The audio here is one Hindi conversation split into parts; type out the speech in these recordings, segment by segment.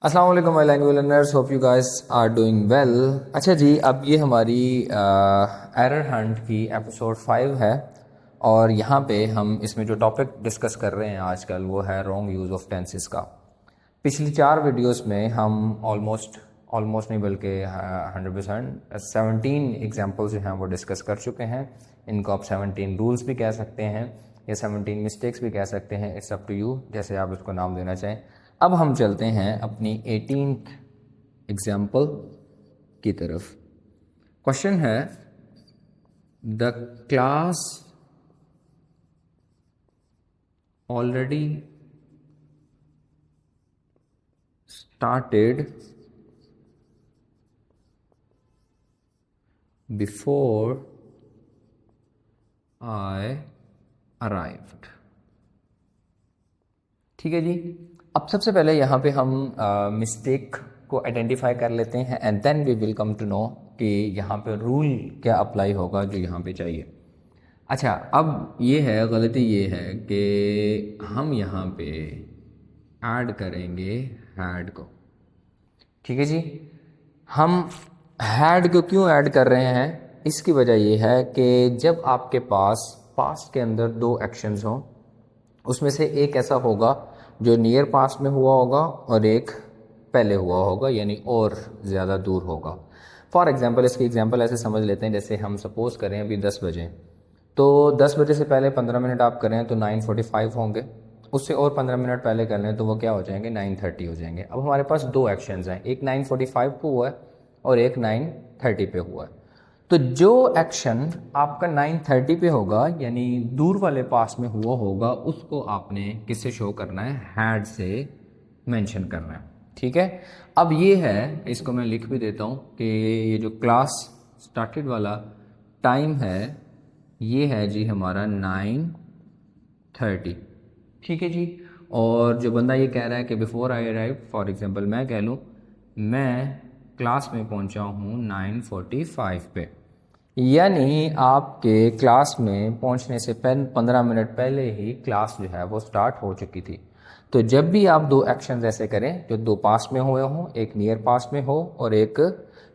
अस्सलाम वालेकुम my language learners, hope you guys are doing well. अच्छा जी, अब ये हमारी एरर हंट की एपिसोड 5 है और यहाँ पे हम इसमें जो टॉपिक डिस्कस कर रहे हैं आजकल वो है रॉन्ग यूज़ ऑफ टेंसेस का। पिछली 4 वीडियोस में हम ऑलमोस्ट नहीं बल्कि 100% 17 एग्जाम्पल्स जो हैं वो डिस्कस कर चुके हैं। इनको आप 17 रूल्स भी कह सकते हैं या 17 मिस्टेक्स भी कह सकते हैं, इट्स अप टू यू, जैसे आप इसको नाम देना चाहें। अब हम चलते हैं अपनी 18th एग्जाम्पल की तरफ। क्वेश्चन है, the class already started before I arrived। ठीक है जी। अब सबसे पहले यहाँ पे हम मिस्टेक को आइडेंटिफाई कर लेते हैं and then we will come to know कि यहाँ पे रूल क्या अप्लाई होगा जो यहाँ पे चाहिए। अच्छा, अब ये है, गलती ये है कि हम यहाँ पे ऐड करेंगे हैड को। ठीक है जी। हम हैड को क्यों ऐड कर रहे हैं, इसकी वजह ये है कि जब आपके पास पास्ट के अंदर दो एक्शंस हों, उसमें से एक ऐसा होगा जो नियर पास्ट में हुआ होगा और एक पहले हुआ होगा, यानी और ज़्यादा दूर होगा। फॉर एग्ज़ाम्पल, इसकी एग्जांपल ऐसे समझ लेते हैं, जैसे हम सपोज़ करें अभी 10 बजे, तो 10 बजे से पहले 15 मिनट आप करें तो 9:45 होंगे। उससे और 15 मिनट पहले कर लें तो वो क्या हो जाएंगे, 9:30 हो जाएंगे। अब हमारे पास दो एक्शंस हैं, एक 9:45 को हुआ है और एक 9:30 पे हुआ है। तो जो एक्शन आपका 9:30 पे होगा, यानी दूर वाले पास में हुआ होगा, उसको आपने किससे शो करना है, हैड से मेंशन करना है। ठीक है। अब ये है, इसको मैं लिख भी देता हूँ कि ये जो क्लास स्टार्टेड वाला टाइम है ये है जी हमारा 9:30। ठीक है जी। और जो बंदा ये कह रहा है कि before I arrive, for example मैं कह लूँ मैं क्लास में पहुंचा हूँ 9:45 पे, यानी आपके क्लास में पहुंचने से 15 मिनट पहले ही क्लास जो है वो स्टार्ट हो चुकी थी। तो जब भी आप दो एक्शंस ऐसे करें जो दो पास में हुए हों, एक नियर पास में हो और एक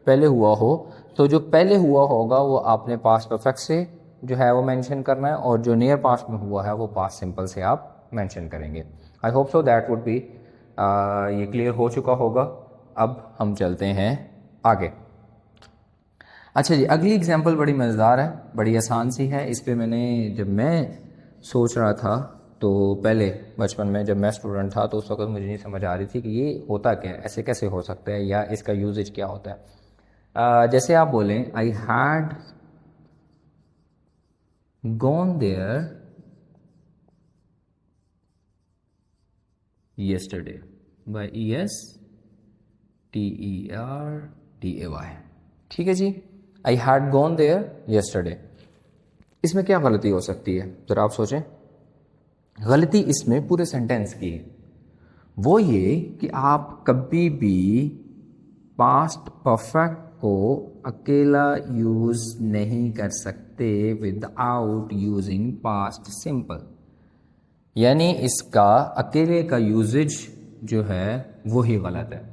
पहले हुआ हो, तो जो पहले हुआ होगा वो आपने पास्ट परफेक्ट से जो है वो मेंशन करना है और जो नियर पास्ट में हुआ है वो पास्ट सिंपल से आप मेंशन करेंगे। I hope so that would be ये क्लियर हो चुका होगा। अब हम चलते हैं आगे। अच्छा जी, अगली एग्जांपल बड़ी मज़ेदार है, बड़ी आसान सी है। इस पे जब मैं सोच रहा था तो पहले बचपन में जब मैं स्टूडेंट था तो उस वक्त मुझे नहीं समझ आ रही थी कि ये होता क्या है, ऐसे कैसे हो सकता है या इसका यूजेज क्या होता है। जैसे आप बोलें I had gone there yesterday by ESTERDAY। ठीक है जी, I had gone there yesterday। इसमें क्या गलती हो सकती है, ज़रा आप सोचें। गलती इसमें पूरे सेंटेंस की है, वो ये कि आप कभी भी पास्ट परफेक्ट को अकेला यूज़ नहीं कर सकते विदाउट यूजिंग पास्ट सिंपल, यानी इसका अकेले का यूजेज जो है वही गलत है।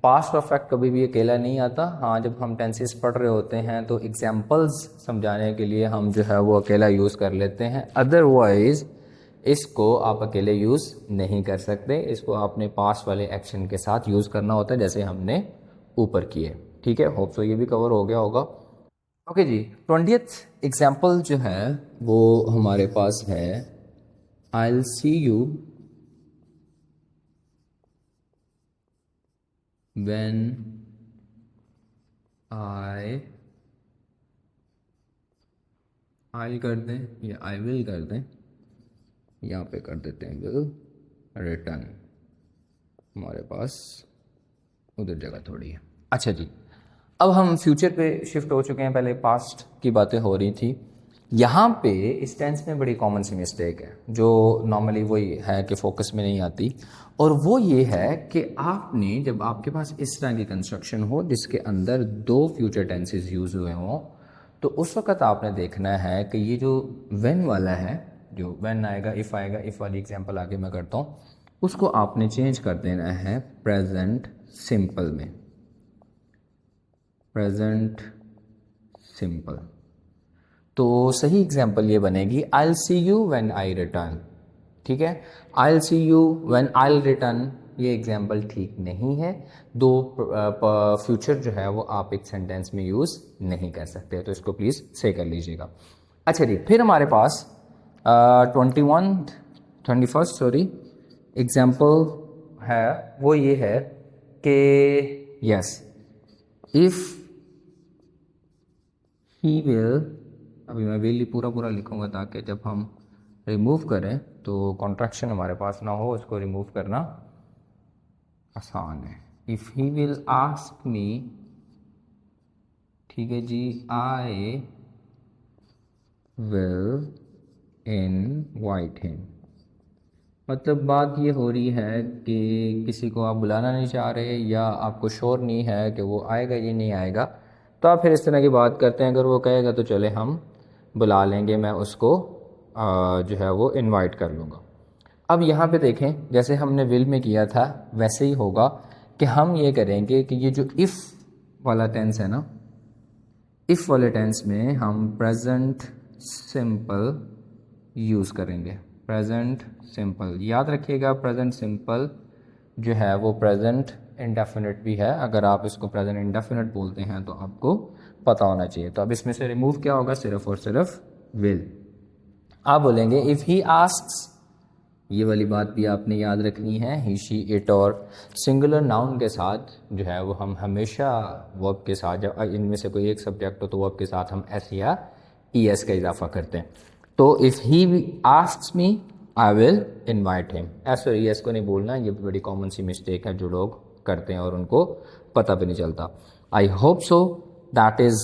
पास्ट परफेक्ट कभी भी अकेला नहीं आता। हाँ, जब हम टेंसेस पढ़ रहे होते हैं तो एग्जांपल्स समझाने के लिए हम जो है वो अकेला यूज़ कर लेते हैं, अदरवाइज इसको आप अकेले यूज़ नहीं कर सकते। इसको आपने पास्ट वाले एक्शन के साथ यूज़ करना होता है, जैसे हमने ऊपर किए। ठीक है, होप सो ये भी कवर हो गया होगा। ओके जी, 20th एग्जाम्पल जो है वो हमारे पास है, I'll see you when I'll कर दें या I will कर दें, यहाँ पे कर देते हैं will return, हमारे पास उधर जगह थोड़ी है। अच्छा जी, अब हम फ्यूचर पे शिफ्ट हो चुके हैं, पहले पास्ट की बातें हो रही थी। यहाँ पे इस टेंस में बड़ी कॉमन सी मिस्टेक है जो नॉर्मली वही है कि फोकस में नहीं आती, और वो ये है कि आपने जब आपके पास इस तरह की कंस्ट्रक्शन हो जिसके अंदर दो फ्यूचर टेंसेस यूज़ हुए हों, तो उस वक्त आपने देखना है कि ये जो व्हेन वाला है, जो व्हेन आएगा, इफ़ आएगा, इफ़ वाली एग्जांपल आगे मैं करता हूँ, उसको आपने चेंज कर देना है प्रेजेंट सिंपल में, प्रेजेंट सिंपल। तो सही एग्जाम्पल ये बनेगी आई सी यू व्हेन आई रिटर्न। ठीक है, आई सी यू व्हेन आई रिटर्न ये एग्जाम्पल ठीक नहीं है। दो फ्यूचर जो है वो आप एक सेंटेंस में यूज़ नहीं कर सकते, तो इसको प्लीज़ सही कर लीजिएगा। अच्छा जी, फिर हमारे पास 21st सॉरी एग्जाम्पल है, वो ये है कि यस इफ़ ही विल, अभी मैं विल पूरा पूरा लिखूंगा ताकि जब हम रिमूव करें तो कॉन्ट्रैक्शन हमारे पास ना हो, उसको रिमूव करना आसान है। If he will ask me, ठीक है जी, आई विल इनवाइट हिम। मतलब बात ये हो रही है कि किसी को आप बुलाना नहीं चाह रहे या आपको श्योर नहीं है कि वो आएगा या नहीं आएगा, तो आप फिर इस तरह की बात करते हैं। अगर वो कहेगा तो चले हम बुला लेंगे, मैं उसको जो है वो इनवाइट कर लूँगा। अब यहाँ पे देखें, जैसे हमने विल में किया था वैसे ही होगा कि हम ये करेंगे कि ये जो इफ़ वाला टेंस है ना, इफ़ वाले टेंस में हम प्रेजेंट सिंपल यूज़ करेंगे। प्रेजेंट सिंपल याद रखिएगा, प्रेजेंट सिंपल जो है वो प्रेजेंट इंडेफिनिट भी है। अगर आप इसको प्रेजेंट इंडेफिनिट बोलते हैं तो आपको पता होना चाहिए। तो अब इसमें से रिमूव क्या होगा, सिर्फ और सिर्फ विल। आप बोलेंगे इफ़ ही आस्क्स, ये वाली बात भी आपने याद रखनी है, ही शी इट और सिंगुलर नाउन के साथ जो है वो हम हमेशा वर्ब के साथ, जब इनमें से कोई एक सब्जेक्ट हो तो वर्ब के साथ हम एस या ई एस का इजाफा करते हैं। तो if he asks me I will invite him, S और ई एस को नहीं बोलना, ये बड़ी कॉमन सी मिस्टेक है जो लोग करते हैं और उनको पता भी नहीं चलता। I hope so that is